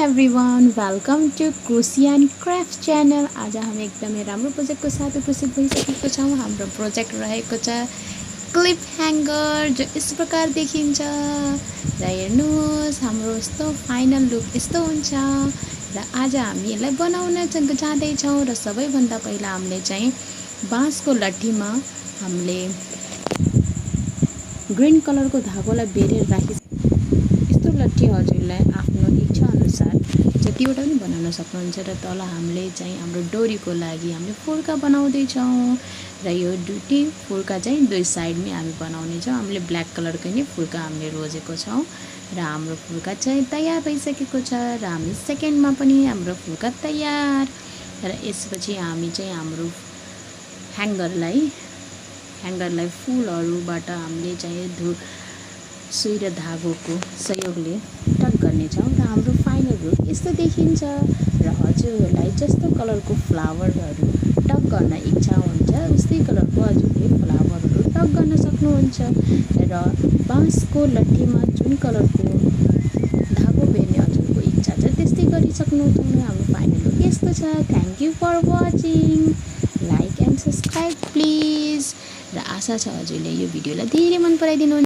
Everyone, welcome to Crosia and craft channel. आज हामी एकदमै राम्रो प्रोजेक्टको साथ उपस्थित भइसकेको छौँ। हाम्रो प्रोजेक्ट रहेको छ क्लिप ह्याङ्गर, जो यस प्रकार देखिन्छ र हेर्नुहोस् हाम्रो यस्तो फाइनल लुक यस्तो हुन्छ। र आज हामी यसलाई बनाउन जाँदैछौँ र सबैभन्दा पहिला हामीले चाहिँ बाँसको लट्ठीमा हामीले ग्रीन कलरको धागोलाई बेरेर राखी यस्तो लट्ठी हजुरलाई आफ्नो इच्छा अनुसार जतिवटा पनि बनाउन सक्नुहुन्छ। र तल हामीले चाहिँ हाम्रो डोरीको लागि हामीले फुर्का बनाउँदैछौँ र यो दुईटी फुर्का चाहिँ दुई साइडमै हामी बनाउनेछौँ। हामीले ब्ल्याक कलरको नै फुर्का हामीले रोजेको छौँ र हाम्रो फुर्का चाहिँ तयार भइसकेको छ र हामी सेकेन्डमा पनि हाम्रो फुर्का तयार। र यसपछि हामी चाहिँ हाम्रो ह्याङ्गरलाई फुलहरूबाट हामीले चाहिँ सुई र धागोको सहयोगले टक गर्नेछौँ र हाम्रो फाइनल लुक यस्तो देखिन्छ। र हजुरहरूलाई जस्तो कलरको फ्लावरहरू टक गर्न इच्छा हुन्छ उस्तै कलरको हजुरले फ्लावरहरू टक गर्न सक्नुहुन्छ। र बाँसको लट्ठीमा जुन कलरको धागो बेर्ने हजुरको इच्छा छ त्यस्तै गरिसक्नुहुन्छ। हाम्रो फाइनल लुक यस्तो छ। Thank you for watching. Like and subscribe please. र आशा छ हजुरले यो भिडियोलाई धेरै मन पराइदिनु।